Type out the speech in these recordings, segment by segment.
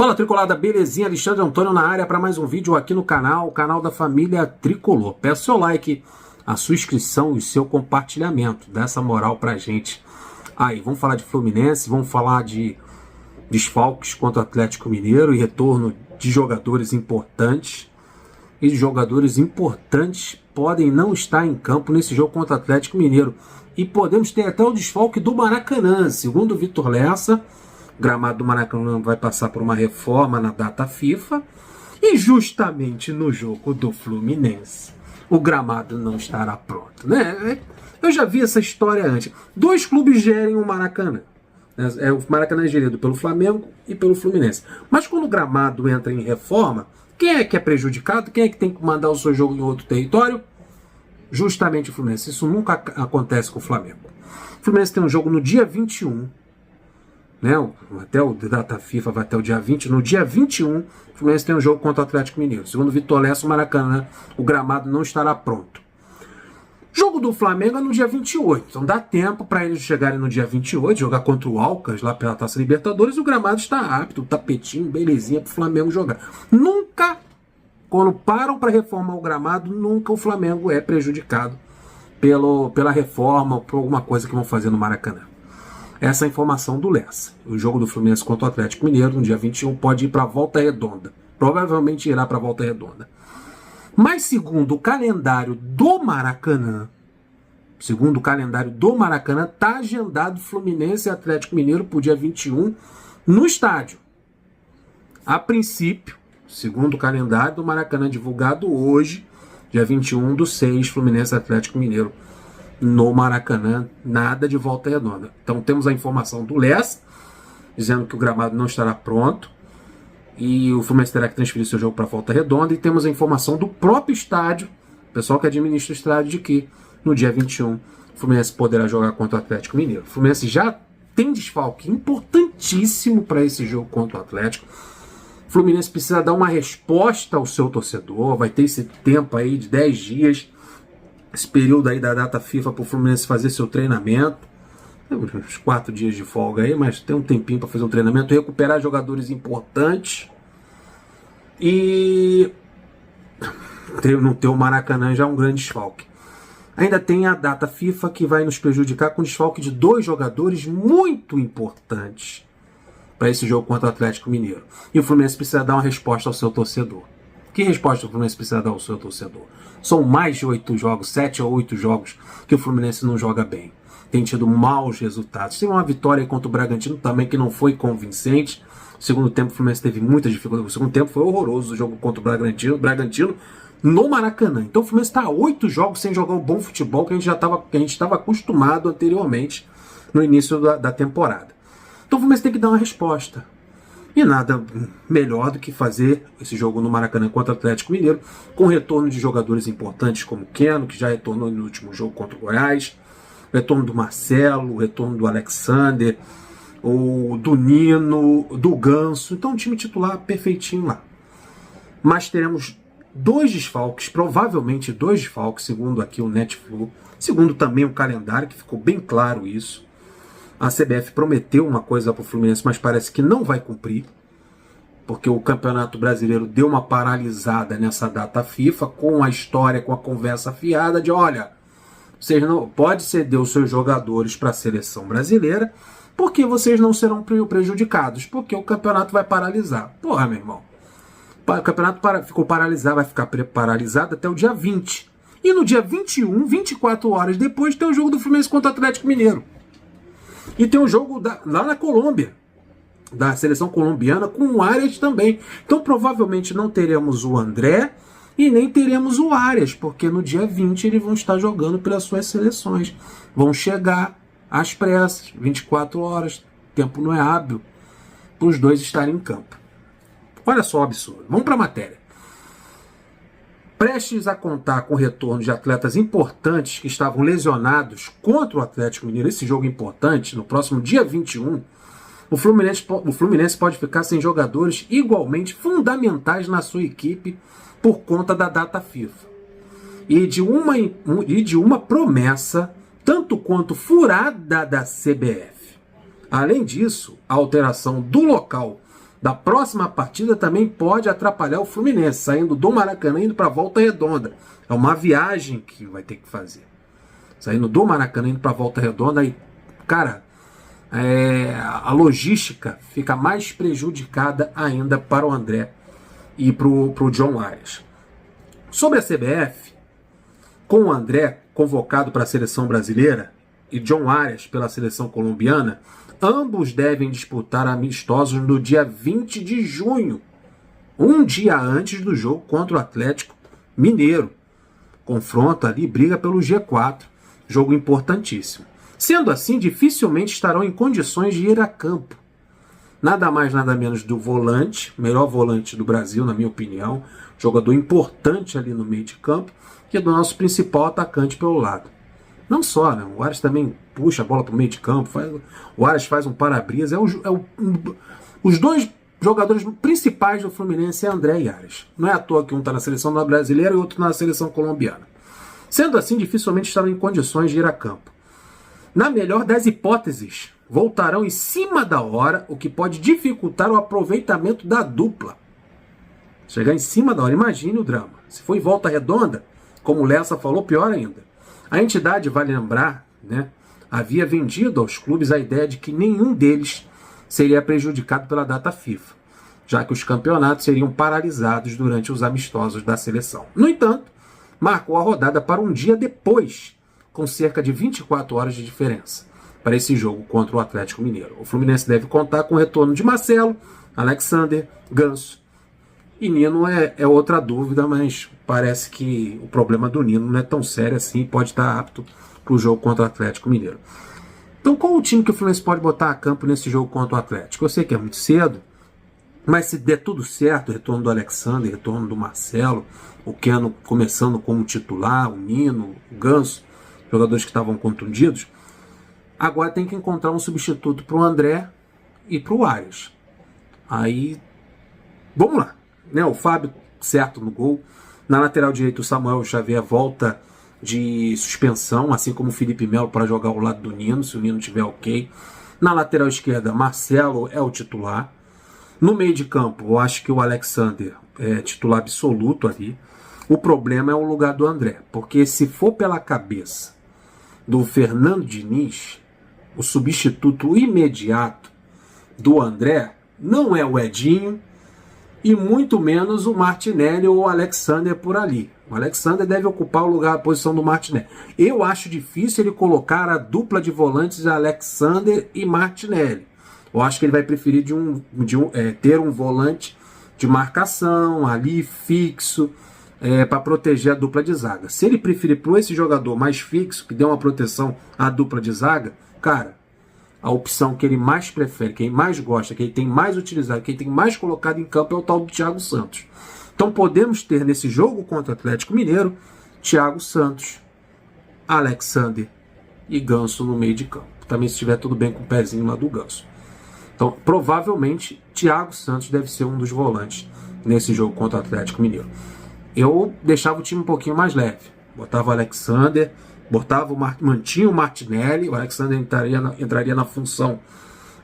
Fala Tricolada, belezinha? Alexandre Antônio na área para mais um vídeo aqui no canal, o canal da família Tricolor. Peço seu like, a sua inscrição e o seu compartilhamento. Dá essa moral pra gente. Aí, vamos falar de Fluminense, vamos falar de desfalques contra o Atlético Mineiro e retorno de jogadores importantes. E jogadores importantes podem não estar em campo nesse jogo contra o Atlético Mineiro. E podemos ter até o desfalque do Maracanã. Segundo o Vitor Lessa, o gramado do Maracanã vai passar por uma reforma na data FIFA. E justamente no jogo do Fluminense, o gramado não estará pronto, né? Eu já vi essa história antes. Dois clubes gerem o Maracanã. O Maracanã é gerido pelo Flamengo e pelo Fluminense. Mas quando o gramado entra em reforma, quem é que é prejudicado? Quem é que tem que mandar o seu jogo em outro território? Justamente o Fluminense. Isso nunca acontece com o Flamengo. O Fluminense tem um jogo no dia 21. Né? Até o data FIFA vai até o dia 20. No dia 21, o Fluminense tem um jogo contra o Atlético Mineiro. Segundo o Vitor Lessa, o Maracanã, o gramado não estará pronto. Jogo do Flamengo é no dia 28. Então dá tempo para eles chegarem no dia 28, jogar contra o Alcas lá pela Taça Libertadores. O gramado está apto, o tapetinho, belezinha para o Flamengo jogar. Nunca, quando param para reformar o gramado, nunca o Flamengo é prejudicado pela reforma ou por alguma coisa que vão fazer no Maracanã. Essa é a informação do Lessa. O jogo do Fluminense contra o Atlético Mineiro, no dia 21, pode ir para a Volta Redonda. Provavelmente irá para a Volta Redonda. Mas segundo o calendário do Maracanã, está agendado Fluminense e Atlético Mineiro para o dia 21 no estádio. A princípio, segundo o calendário do Maracanã divulgado hoje, dia 21/6, Fluminense e Atlético Mineiro no Maracanã, nada de Volta Redonda. Então temos a informação do Lessa, dizendo que o gramado não estará pronto e o Fluminense terá que transferir seu jogo para Volta Redonda, e temos a informação do próprio estádio, o pessoal que administra o estádio, de que no dia 21 o Fluminense poderá jogar contra o Atlético Mineiro. O Fluminense já tem desfalque importantíssimo para esse jogo contra o Atlético. O Fluminense precisa dar uma resposta ao seu torcedor, vai ter esse tempo aí de 10 dias, esse período aí da data FIFA para o Fluminense fazer seu treinamento. Tem uns 4 dias de folga aí, mas tem um tempinho para fazer um treinamento, recuperar jogadores importantes e não ter o Maracanã já é um grande desfalque. Ainda tem a data FIFA que vai nos prejudicar com o desfalque de 2 jogadores muito importantes para esse jogo contra o Atlético Mineiro. E o Fluminense precisa dar uma resposta ao seu torcedor. Que resposta o Fluminense precisa dar ao seu torcedor? São mais de 8 jogos, 7 ou 8 jogos que o Fluminense não joga bem. Tem tido maus resultados. Teve uma vitória contra o Bragantino também que não foi convincente. No segundo tempo o Fluminense teve muita dificuldade. O segundo tempo foi horroroso o jogo contra o Bragantino no Maracanã. Então o Fluminense está a 8 jogos sem jogar o bom futebol que a gente estava acostumado anteriormente no início da temporada. Então o Fluminense tem que dar uma resposta. E nada melhor do que fazer esse jogo no Maracanã contra o Atlético Mineiro, com retorno de jogadores importantes como o Keno, que já retornou no último jogo contra o Goiás, o retorno do Marcelo, o retorno do Alexander, o do Nino, do Ganso. Então, um time titular perfeitinho lá. Mas teremos 2 desfalques, provavelmente 2 desfalques, segundo aqui o Netflu, segundo também o calendário, que ficou bem claro isso. A CBF prometeu uma coisa para o Fluminense, mas parece que não vai cumprir, porque o Campeonato Brasileiro deu uma paralisada nessa data FIFA, com a história, com a conversa fiada de, olha, vocês não pode ceder os seus jogadores para a seleção brasileira, porque vocês não serão prejudicados, porque o campeonato vai paralisar. Porra, meu irmão. O campeonato ficou paralisado, vai ficar paralisado até o dia 20. E no dia 21, 24 horas depois, tem o jogo do Fluminense contra o Atlético Mineiro. E tem um jogo lá na Colômbia, da seleção colombiana, com o Arias também. Então provavelmente não teremos o André e nem teremos o Arias, porque no dia 20 eles vão estar jogando pelas suas seleções. Vão chegar às pressas, 24 horas, o tempo não é hábil, para os dois estarem em campo. Olha só o absurdo. Vamos para a matéria. Prestes a contar com o retorno de atletas importantes que estavam lesionados contra o Atlético Mineiro, esse jogo importante, no próximo dia 21, o Fluminense pode ficar sem jogadores igualmente fundamentais na sua equipe por conta da data FIFA. E de uma promessa tanto quanto furada da CBF. Além disso, a alteração do local da próxima partida também pode atrapalhar o Fluminense, saindo do Maracanã e indo para Volta Redonda. É uma viagem que vai ter que fazer. Saindo do Maracanã e indo para Volta Redonda, aí, cara, a logística fica mais prejudicada ainda para o André e para o John Arias. Sobre a CBF, com o André convocado para a seleção brasileira e John Arias pela seleção colombiana, ambos devem disputar amistosos no dia 20 de junho, um dia antes do jogo contra o Atlético Mineiro. Confronto ali, briga pelo G4, jogo importantíssimo. Sendo assim, dificilmente estarão em condições de ir a campo. Nada mais, nada menos do volante, melhor volante do Brasil, na minha opinião, jogador importante ali no meio de campo, que é do nosso principal atacante pelo lado. Não só, né? O Arias também puxa a bola para o meio de campo, o Arias faz um para-brisa. Os dois jogadores principais do Fluminense é André e Arias. Não é à toa que um está na seleção brasileira e o outro na seleção colombiana. Sendo assim, dificilmente estarão em condições de ir a campo. Na melhor das hipóteses, voltarão em cima da hora, o que pode dificultar o aproveitamento da dupla. Chegar em cima da hora, imagine o drama. Se for em Volta Redonda, como o Lessa falou, pior ainda. A entidade, vale lembrar, né, havia vendido aos clubes a ideia de que nenhum deles seria prejudicado pela data FIFA, já que os campeonatos seriam paralisados durante os amistosos da seleção. No entanto, marcou a rodada para um dia depois, com cerca de 24 horas de diferença, para esse jogo contra o Atlético Mineiro. O Fluminense deve contar com o retorno de Marcelo, Alexander, Ganso. E Nino é outra dúvida, mas parece que o problema do Nino não é tão sério assim, pode estar apto para o jogo contra o Atlético Mineiro. Então, qual o time que o Fluminense pode botar a campo nesse jogo contra o Atlético? Eu sei que é muito cedo, mas se der tudo certo, retorno do Alexander, retorno do Marcelo, o Keno começando como titular, o Nino, o Ganso, jogadores que estavam contundidos, agora tem que encontrar um substituto para o André e para o Arias. Aí, vamos lá. Né? O Fábio, certo no gol. Na lateral direita, o Samuel Xavier volta de suspensão, assim como o Felipe Melo para jogar ao lado do Nino, se o Nino estiver ok. Na lateral esquerda, Marcelo é o titular. No meio de campo, eu acho que o Alexander é titular absoluto ali. O problema é o lugar do André, porque se for pela cabeça do Fernando Diniz, o substituto imediato do André não é o Edinho e muito menos o Martinelli ou o Alexander por ali. O Alexander deve ocupar o lugar, a posição do Martinelli. Eu acho difícil ele colocar a dupla de volantes Alexander e Martinelli. Eu acho que ele vai preferir ter um volante de marcação ali fixo, para proteger a dupla de zaga. Se ele preferir por esse jogador mais fixo, que dê uma proteção à dupla de zaga, cara, a opção que ele mais prefere, que ele mais gosta, que ele tem mais utilizado, que ele tem mais colocado em campo é o tal do Thiago Santos. Então podemos ter nesse jogo contra o Atlético Mineiro, Thiago Santos, Alexander e Ganso no meio de campo. Também se estiver tudo bem com o pezinho lá do Ganso. Então provavelmente Thiago Santos deve ser um dos volantes nesse jogo contra o Atlético Mineiro. Eu deixava o time um pouquinho mais leve. Botava o Alexander, mantinha o Martinelli, o Alexander entraria na função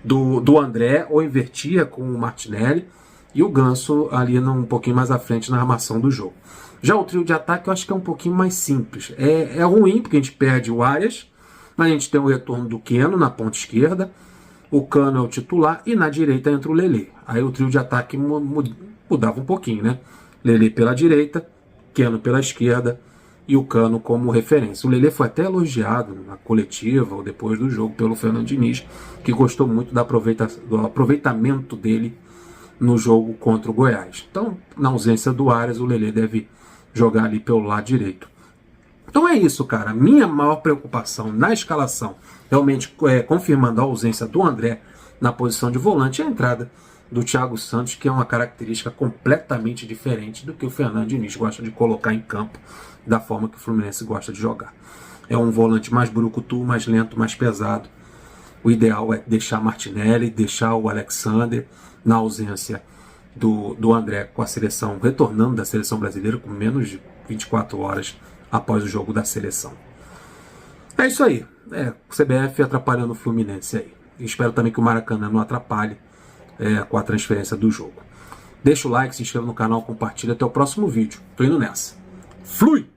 do André, ou invertia com o Martinelli, e o Ganso ali um pouquinho mais à frente na armação do jogo. Já o trio de ataque eu acho que é um pouquinho mais simples. É ruim porque a gente perde o Arias, mas a gente tem o retorno do Keno na ponta esquerda, o Cano é o titular, e na direita entra o Lelê. Aí o trio de ataque mudava um pouquinho, né? Lelê pela direita, Keno pela esquerda e o Cano como referência. O Lelê foi até elogiado na coletiva ou depois do jogo pelo Fernando Diniz, que gostou muito do aproveitamento dele no jogo contra o Goiás. Então, na ausência do Arias, o Lelê deve jogar ali pelo lado direito. Então é isso, cara. Minha maior preocupação na escalação, realmente confirmando a ausência do André na posição de volante, é a entrada do Thiago Santos, que é uma característica completamente diferente do que o Fernando Diniz gosta de colocar em campo, da forma que o Fluminense gosta de jogar. É um volante mais brucutu, mais lento, mais pesado. O ideal é deixar Martinelli, deixar o Alexander, na ausência do André com a seleção, retornando da seleção brasileira com menos de 24 horas após o jogo da seleção. É isso aí. O CBF atrapalhando o Fluminense aí. Espero também que o Maracanã não atrapalhe com a transferência do jogo. Deixa o like, se inscreva no canal, compartilha. Até o próximo vídeo. Tô indo nessa. Flui!